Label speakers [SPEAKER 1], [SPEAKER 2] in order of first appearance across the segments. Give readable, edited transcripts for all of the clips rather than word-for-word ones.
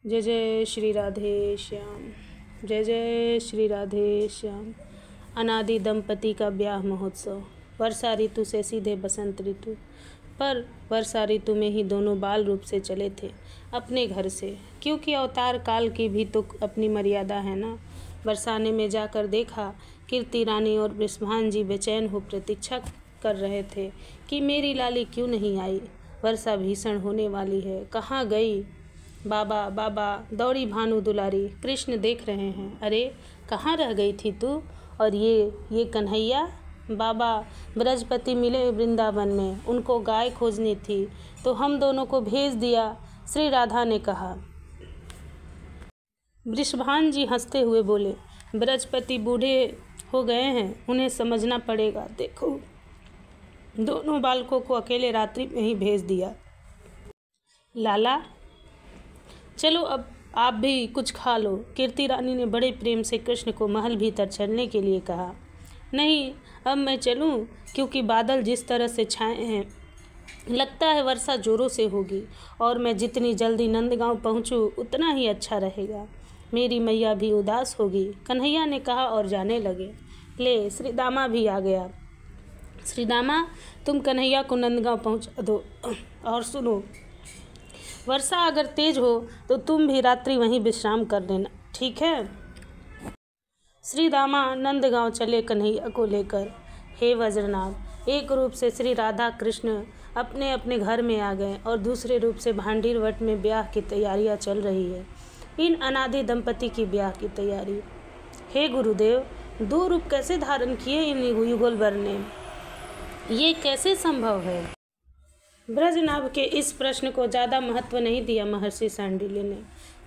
[SPEAKER 1] जय जय श्री राधे श्याम। जय जय श्री राधे श्याम। अनादि दंपति का ब्याह महोत्सव। वर्षा ऋतु से सीधे बसंत ऋतु। पर वर्षा ऋतु में ही दोनों बाल रूप से चले थे अपने घर से, क्योंकि अवतार काल की भी तो अपनी मर्यादा है ना। बरसाने में जाकर देखा, कीर्ति रानी और बृषभान जी बेचैन हो प्रतीक्षा कर रहे थे कि मेरी लाली क्यों नहीं आई। वर्षा भीषण होने वाली है, कहाँ गई। बाबा बाबा दौड़ी भानु दुलारी, कृष्ण देख रहे हैं। अरे कहाँ रह गई थी तू। और ये कन्हैया। बाबा बृहस्पति मिले वृंदावन में, उनको गाय खोजनी थी तो हम दोनों को भेज दिया, श्री राधा ने कहा। वृषभान जी हंसते हुए बोले, बृहस्पति बूढ़े हो गए हैं, उन्हें समझना पड़ेगा। देखो दोनों बालकों को अकेले रात्रि में ही भेज दिया। लाला चलो अब आप भी कुछ खा लो। कीर्ति रानी ने बड़े प्रेम से कृष्ण को महल भीतर चलने के लिए कहा। नहीं अब मैं चलूं, क्योंकि बादल जिस तरह से छाए हैं लगता है वर्षा जोरों से होगी, और मैं जितनी जल्दी नंदगांव पहुंचूं उतना ही अच्छा रहेगा। मेरी मैया भी उदास होगी, कन्हैया ने कहा और जाने लगे। ले श्रीदामा भी आ गया। श्रीदामा तुम कन्हैया को नंदगांव पहुंचा दो। और सुनो, वर्षा अगर तेज हो तो तुम भी रात्रि वहीं विश्राम कर लेना, ठीक है। श्रीदामा नंदगांव चले कन्हैया को लेकर। हे वज्रनाभ, एक रूप से श्री राधा कृष्ण अपने अपने घर में आ गए और दूसरे रूप से भांडीर वट में ब्याह की तैयारियां चल रही है। इन अनादि दंपति की ब्याह की तैयारी। हे गुरुदेव, दो रूप कैसे धारण किए इन युगल वर ने, ये कैसे संभव है। ब्रजनाभ के इस प्रश्न को ज़्यादा महत्व नहीं दिया महर्षि सांडिल्य ने,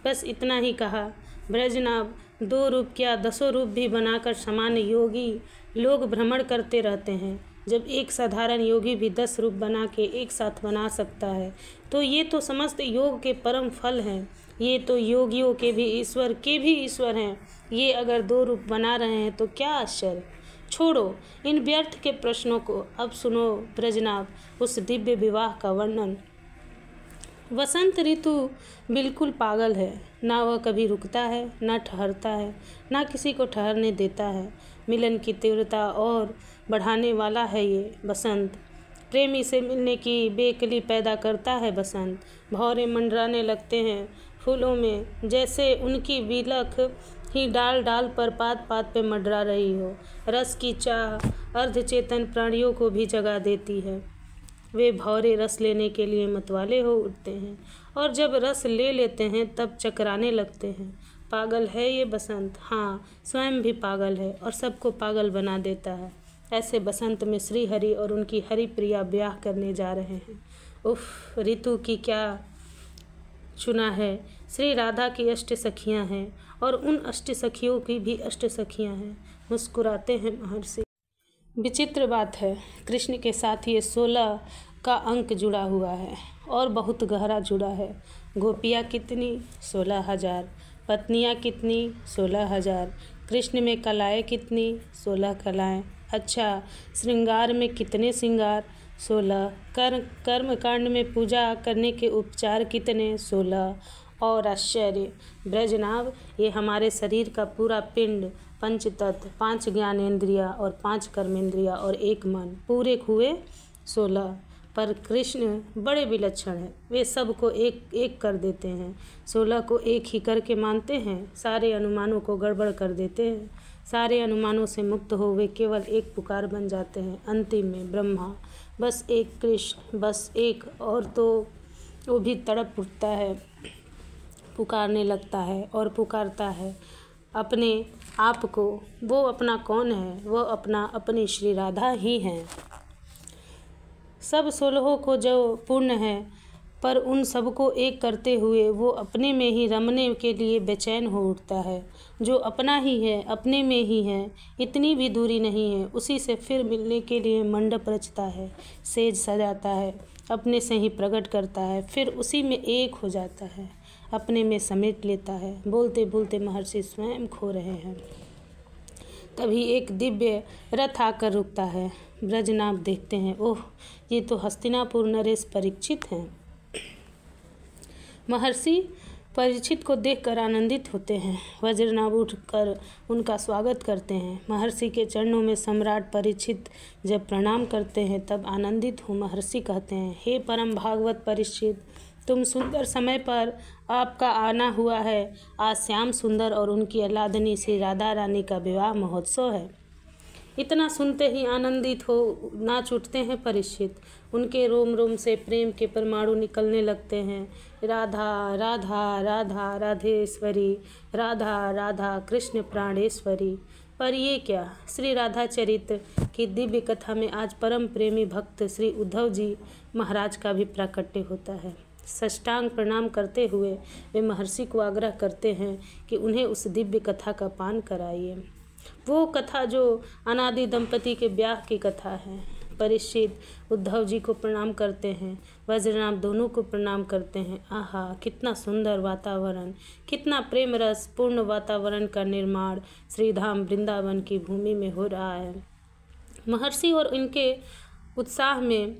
[SPEAKER 1] बस इतना ही कहा, ब्रजनाभ दो रूप क्या दसों रूप भी बनाकर सामान्य योगी लोग भ्रमण करते रहते हैं। जब एक साधारण योगी भी 10 रूप बना के एक साथ बना सकता है तो ये तो समस्त योग के परम फल हैं। ये तो योगियों के भी ईश्वर हैं। ये अगर 2 रूप बना रहे हैं तो क्या आश्चर्य। छोड़ो इन व्यर्थ के प्रश्नों को, अब सुनो ब्रजनाभ उस दिव्य विवाह का वर्णन। वसंत ऋतु बिल्कुल पागल है, ना वह कभी रुकता है ना ठहरता है, ना किसी को ठहरने देता है। मिलन की तीव्रता और बढ़ाने वाला है ये बसंत। प्रेमी से मिलने की बेकली पैदा करता है बसंत। भौरे मंडराने लगते हैं फूलों में, जैसे उनकी बिलख ही डाल डाल पर पात पात पे मंडरा रही हो। रस की चाह अर्धचेतन प्राणियों को भी जगा देती है। वे भौरे रस लेने के लिए मतवाले हो उठते हैं, और जब रस ले लेते हैं तब चकराने लगते हैं। पागल है ये बसंत, हाँ स्वयं भी पागल है और सबको पागल बना देता है। ऐसे बसंत में श्री हरि और उनकी हरि प्रिया ब्याह करने जा रहे हैं। उफ, ऋतु की क्या चुना है। श्री राधा की अष्ट सखियाँ हैं और उन अष्ट सखियों की भी अष्ट सखियाँ हैं। मुस्कुराते हैं महर्षि। विचित्र बात है, कृष्ण के साथ ये 16 का अंक जुड़ा हुआ है और बहुत गहरा जुड़ा है। गोपियाँ कितनी? 16,000। पत्नियाँ कितनी? 16,000। कृष्ण में कलाएँ कितनी? 16 कलाएँ। अच्छा, श्रृंगार में कितने श्रृंगार? 16। कर्मकांड में पूजा करने के उपचार कितने? 16। और आश्चर्य ब्रजनाभ, ये हमारे शरीर का पूरा पिंड, पंच तत्व, 5 ज्ञानेंद्रिया और 5 कर्मेंद्रिया और 1 मन, पूरे हुए 16। पर कृष्ण बड़े विलक्षण हैं, वे सब को एक एक कर देते हैं। 16 को एक ही करके मानते हैं, सारे अनुमानों को गड़बड़ कर देते हैं। सारे अनुमानों से मुक्त हो वे केवल एक पुकार बन जाते हैं। अंतिम में ब्रह्मा, बस एक कृष्ण, बस एक, और तो वो भी तड़प उठता है, पुकारने लगता है और पुकारता है अपने आप को। वो अपना कौन है? वो अपना अपनी श्री राधा ही हैं। सब 16 को जो पूर्ण है, पर उन सबको एक करते हुए वो अपने में ही रमने के लिए बेचैन हो उठता है। जो अपना ही है, अपने में ही है, इतनी भी दूरी नहीं है। उसी से फिर मिलने के लिए मंडप रचता है, सेज सजाता है, अपने से ही प्रकट करता है, फिर उसी में एक हो जाता है, अपने में समेट लेता है। बोलते बोलते महर्षि स्वयं खो रहे हैं। तभी एक दिव्य रथ आकर रुकता है। ब्रजनाभ देखते हैं, ओह ये तो हस्तिनापुर नरेश परीक्षित हैं। महर्षि परीक्षित को देखकर आनंदित होते हैं। वज्रनाभ उठकर उनका स्वागत करते हैं। महर्षि के चरणों में सम्राट परीक्षित जब प्रणाम करते हैं तब आनंदित हो महर्षि कहते हैं, हे परम भागवत परीक्षित, तुम सुंदर समय पर आपका आना हुआ है। आज श्याम सुंदर और उनकी आह्लादिनी श्री राधा रानी का विवाह महोत्सव है। इतना सुनते ही आनंदित हो नाच उठते हैं परीक्षित। उनके रोम रोम से प्रेम के परमाणु निकलने लगते हैं। राधा राधा राधा राधेश्वरी, राधा राधा कृष्ण प्राणेश्वरी। पर ये क्या, श्री राधा चरित्र की दिव्य कथा में आज परम प्रेमी भक्त श्री उद्धव जी महाराज का भी प्राकट्य होता है। साष्टांग प्रणाम करते हुए वे महर्षि को आग्रह करते हैं कि उन्हें उस दिव्य कथा का पान कराइए, वो कथा जो अनादि दंपति के ब्याह की कथा है। परीक्षित उद्धव जी को प्रणाम करते हैं, वज्रनाभ दोनों को प्रणाम करते हैं। आहा, कितना सुंदर वातावरण, कितना प्रेम रस पूर्ण वातावरण का निर्माण श्रीधाम वृंदावन की भूमि में हो रहा है। महर्षि और इनके उत्साह में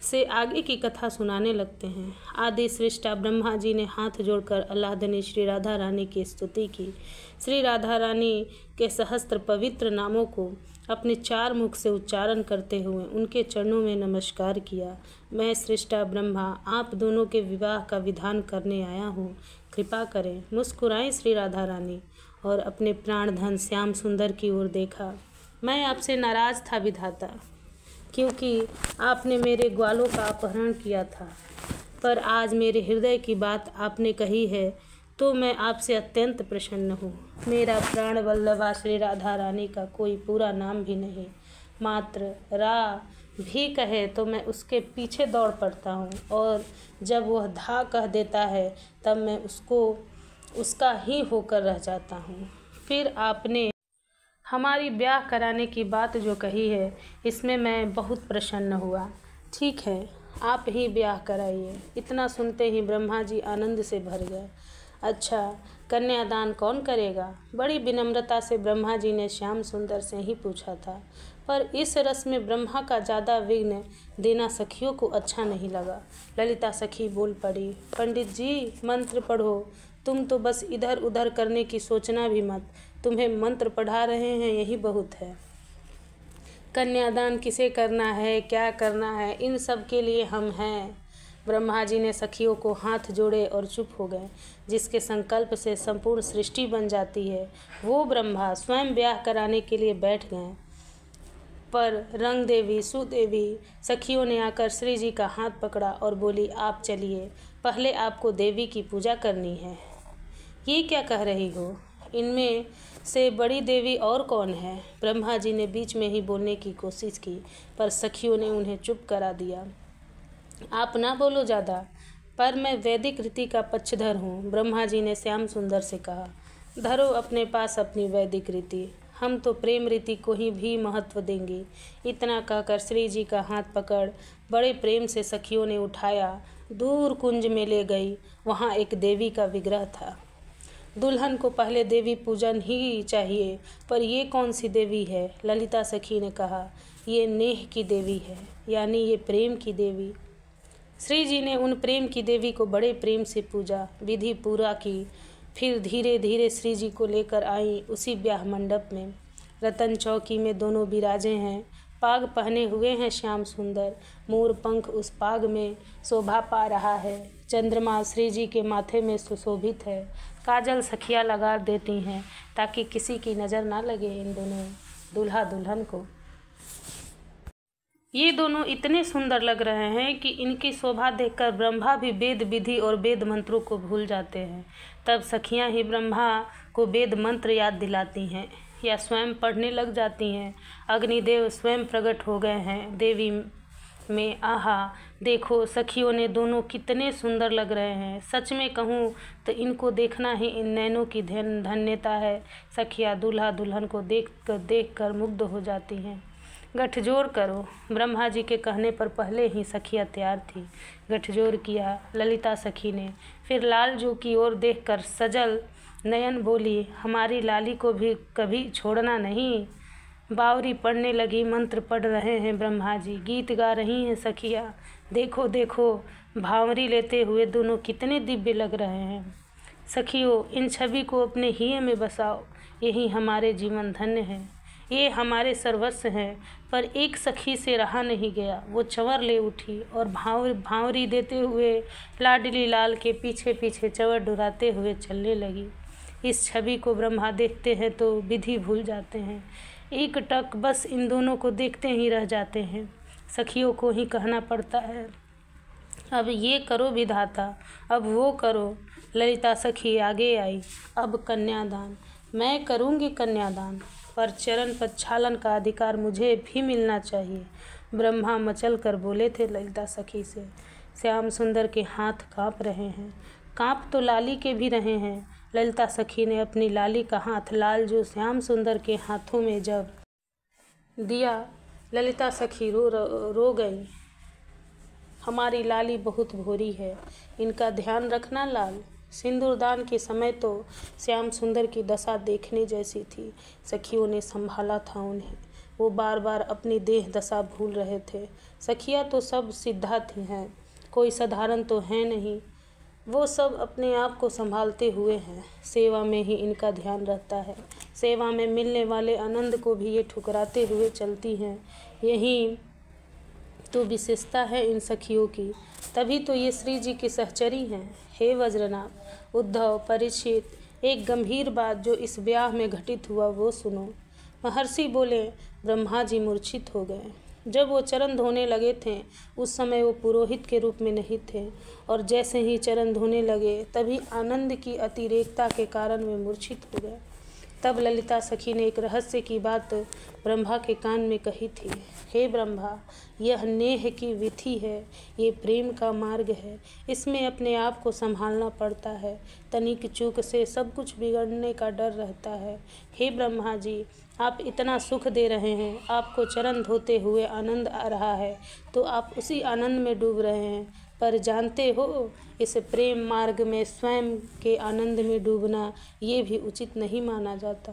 [SPEAKER 1] से आगे की कथा सुनाने लगते हैं। आदि सृष्टा ब्रह्मा जी ने हाथ जोड़कर आह्लादिनी श्री राधा रानी की स्तुति की। श्री राधा रानी के सहस्त्र पवित्र नामों को अपने 4 मुख से उच्चारण करते हुए उनके चरणों में नमस्कार किया। मैं सृष्टा ब्रह्मा आप दोनों के विवाह का विधान करने आया हूँ, कृपा करें। मुस्कुराएं श्री राधा रानी और अपने प्राणधन श्याम सुंदर की ओर देखा। मैं आपसे नाराज था विधाता, क्योंकि आपने मेरे ग्वालों का अपहरण किया था, पर आज मेरे हृदय की बात आपने कही है तो मैं आपसे अत्यंत प्रसन्न हूँ। मेरा प्राण वल्लभा श्री राधा रानी का कोई पूरा नाम भी नहीं, मात्र रा भी कहे तो मैं उसके पीछे दौड़ पड़ता हूँ, और जब वह धा कह देता है तब मैं उसका ही होकर रह जाता हूँ। फिर आपने हमारी ब्याह कराने की बात जो कही है इसमें मैं बहुत प्रसन्न हुआ। ठीक है, आप ही ब्याह कराइए। इतना सुनते ही ब्रह्मा जी आनंद से भर गए। अच्छा, कन्यादान कौन करेगा? बड़ी विनम्रता से ब्रह्मा जी ने श्याम सुंदर से ही पूछा था, पर इस रस में ब्रह्मा का ज़्यादा विघ्न देना सखियों को अच्छा नहीं लगा। ललिता सखी बोल पड़ी, पंडित जी मंत्र पढ़ो, तुम तो बस इधर उधर करने की सोचना भी मत, तुम्हें मंत्र पढ़ा रहे हैं यही बहुत है। कन्यादान किसे करना है, क्या करना है, इन सब के लिए हम हैं। ब्रह्मा जी ने सखियों को हाथ जोड़े और चुप हो गए। जिसके संकल्प से संपूर्ण सृष्टि बन जाती है वो ब्रह्मा स्वयं ब्याह कराने के लिए बैठ गए। पर रंग देवी सुदेवी सखियों ने आकर श्री जी का हाथ पकड़ा और बोली, आप चलिए, पहले आपको देवी की पूजा करनी है। ये क्या कह रही हो? इनमें से बड़ी देवी और कौन है? ब्रह्मा जी ने बीच में ही बोलने की कोशिश की, पर सखियों ने उन्हें चुप करा दिया। आप ना बोलो ज़्यादा, पर मैं वैदिक रीति का पक्षधर हूँ। ब्रह्मा जी ने श्याम सुंदर से कहा, धरो अपने पास अपनी वैदिक रीति, हम तो प्रेम रीति को ही भी महत्व देंगे। इतना कहकर श्री जी का हाथ पकड़ बड़े प्रेम से सखियों ने उठाया, दूर कुंज में ले गई। वहाँ एक देवी का विग्रह था। दुल्हन को पहले देवी पूजन ही चाहिए, पर ये कौन सी देवी है? ललिता सखी ने कहा, ये नेह की देवी है, यानी ये प्रेम की देवी। श्री जी ने उन प्रेम की देवी को बड़े प्रेम से पूजा, विधि पूरा की। फिर धीरे धीरे श्री जी को लेकर आई उसी ब्याह मंडप में। रतन चौकी में दोनों विराजे हैं। पाग पहने हुए हैं श्याम सुंदर। मोर पंख उस पाग में शोभा पा रहा है। चंद्रमा श्री जी के माथे में सुशोभित है। काजल सखियाँ लगा देती हैं ताकि किसी की नज़र ना लगे इन दोनों दूल्हा दुल्हन को। ये दोनों इतने सुंदर लग रहे हैं कि इनकी शोभा देखकर ब्रह्मा भी वेद विधि और वेद मंत्रों को भूल जाते हैं। तब सखियां ही ब्रह्मा को वेद मंत्र याद दिलाती हैं या स्वयं पढ़ने लग जाती हैं। अग्निदेव स्वयं प्रकट हो गए हैं देवी में। आहा, देखो सखियों ने दोनों कितने सुंदर लग रहे हैं। सच में कहूँ तो इनको देखना ही इन नैनों की धन्यता है। सखियाँ दूल्हा दुल्हन को देख कर मुग्ध हो जाती हैं। गठजोड़ करो। ब्रह्मा जी के कहने पर पहले ही सखियाँ तैयार थी। गठजोड़ किया ललिता सखी ने। फिर लालजू की ओर देखकर सजल नयन बोली, हमारी लाली को भी कभी छोड़ना नहीं। बावरी पढ़ने लगी। मंत्र पढ़ रहे हैं ब्रह्मा जी, गीत गा रही हैं सखियाँ। देखो देखो, भावरी लेते हुए दोनों कितने दिव्य लग रहे हैं। सखियों, इन छवि को अपने हिये में बसाओ, यही हमारे जीवन धन्य है, ये हमारे सर्वस्व हैं। पर एक सखी से रहा नहीं गया, वो चंवर ले उठी और भांवरी देते हुए लाडली लाल के पीछे पीछे चंवर डुराते हुए चलने लगी। इस छवि को ब्रह्मा देखते हैं तो विधि भूल जाते हैं, एक टक बस इन दोनों को देखते ही रह जाते हैं। सखियों को ही कहना पड़ता है, अब ये करो विधाता, अब वो करो। ललिता सखी आगे आई, अब कन्यादान, मैं करूँगी कन्यादान, पर चरण प्रक्षालन का अधिकार मुझे भी मिलना चाहिए। ब्रह्मा मचल कर बोले थे ललिता सखी से। श्याम सुंदर के हाथ काँप रहे हैं, काँप तो लाली के भी रहे हैं। ललिता सखी ने अपनी लाली का हाथ लाल जो श्याम सुंदर के हाथों में जब दिया, ललिता सखी रो गई। हमारी लाली बहुत भोरी है, इनका ध्यान रखना लाल। सिंदूरदान के समय तो श्याम सुंदर की दशा देखने जैसी थी। सखियों ने संभाला था उन्हें, वो बार बार अपनी देह दशा भूल रहे थे। सखियाँ तो सब सिद्धा थी हैं, कोई साधारण तो है नहीं। वो सब अपने आप को संभालते हुए हैं, सेवा में ही इनका ध्यान रहता है। सेवा में मिलने वाले आनंद को भी ये ठुकराते हुए चलती हैं। यही तो विशेषता है इन सखियों की, तभी तो ये श्री जी की सहचरी हैं। हे वज्रनाभ, उद्धव, परीक्षित, एक गंभीर बात जो इस ब्याह में घटित हुआ वो सुनो। महर्षि बोले, ब्रह्मा जी मूर्छित हो गए। जब वो चरण धोने लगे थे उस समय वो पुरोहित के रूप में नहीं थे, और जैसे ही चरण धोने लगे तभी आनंद की अतिरेकता के कारण वे मूर्छित हो गए। तब ललिता सखी ने एक रहस्य की बात ब्रह्मा के कान में कही थी। हे ब्रह्मा, यह नेह की विधि है, ये प्रेम का मार्ग है, इसमें अपने आप को संभालना पड़ता है। तनिक चूक से सब कुछ बिगड़ने का डर रहता है। हे ब्रह्मा जी, आप इतना सुख दे रहे हैं, आपको चरण धोते हुए आनंद आ रहा है, तो आप उसी आनंद में डूब रहे हैं। पर जानते हो, इस प्रेम मार्ग में स्वयं के आनंद में डूबना ये भी उचित नहीं माना जाता,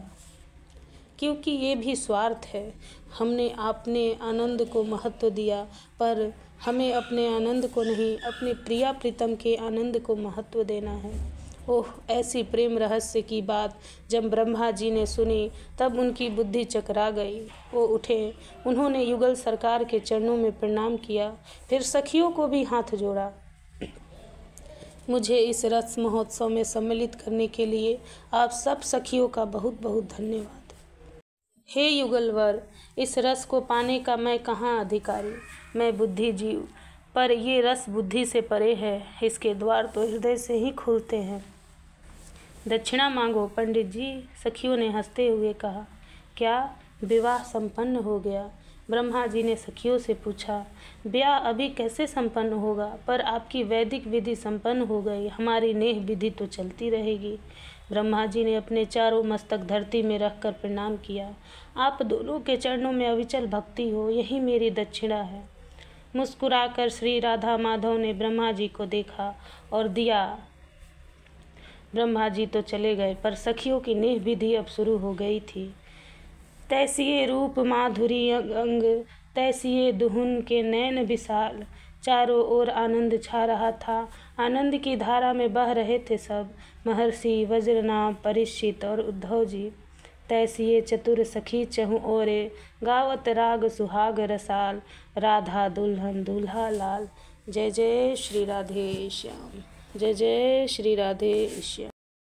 [SPEAKER 1] क्योंकि ये भी स्वार्थ है। हमने अपने आनंद को महत्व दिया, पर हमें अपने आनंद को नहीं, अपने प्रिया प्रीतम के आनंद को महत्व देना है। ओह, ऐसी प्रेम रहस्य की बात जब ब्रह्मा जी ने सुनी तब उनकी बुद्धि चकरा गई। वो उठे, उन्होंने युगल सरकार के चरणों में प्रणाम किया, फिर सखियों को भी हाथ जोड़ा। मुझे इस रस महोत्सव में सम्मिलित करने के लिए आप सब सखियों का बहुत बहुत धन्यवाद। हे युगलवर, इस रस को पाने का मैं कहाँ अधिकारी, मैं बुद्धि जीव, पर ये रस बुद्धि से परे है, इसके द्वार तो हृदय से ही खुलते हैं। दक्षिणा मांगो पंडित जी, सखियों ने हंसते हुए कहा। क्या विवाह संपन्न हो गया? ब्रह्मा जी ने सखियों से पूछा। ब्याह अभी कैसे संपन्न होगा, पर आपकी वैदिक विधि संपन्न हो गई, हमारी नेह विधि तो चलती रहेगी। ब्रह्मा जी ने अपने चारों मस्तक धरती में रखकर प्रणाम किया। आप दोनों के चरणों में अविचल भक्ति हो, यही मेरी दक्षिणा है। मुस्कुराकर श्री राधा माधव ने ब्रह्मा जी को देखा और दिया। ब्रह्मा जी तो चले गए, पर सखियों की नेह विधि अब शुरू हो गई थी। तैसिए रूप माधुरी अंग, तैसिए दुहुन के नैन विशाल, चारों ओर आनंद छा रहा था। आनंद की धारा में बह रहे थे सब, महर्षि, वज्रनाभ, परीक्षित और उद्धव जी। तैसिए चतुर सखी चहुँ ओरे, गावत राग सुहाग रसाल, राधा दुल्हन दूल्हा लाल। जय जय श्री राधे श्याम, जय जय श्री राधे श्याम।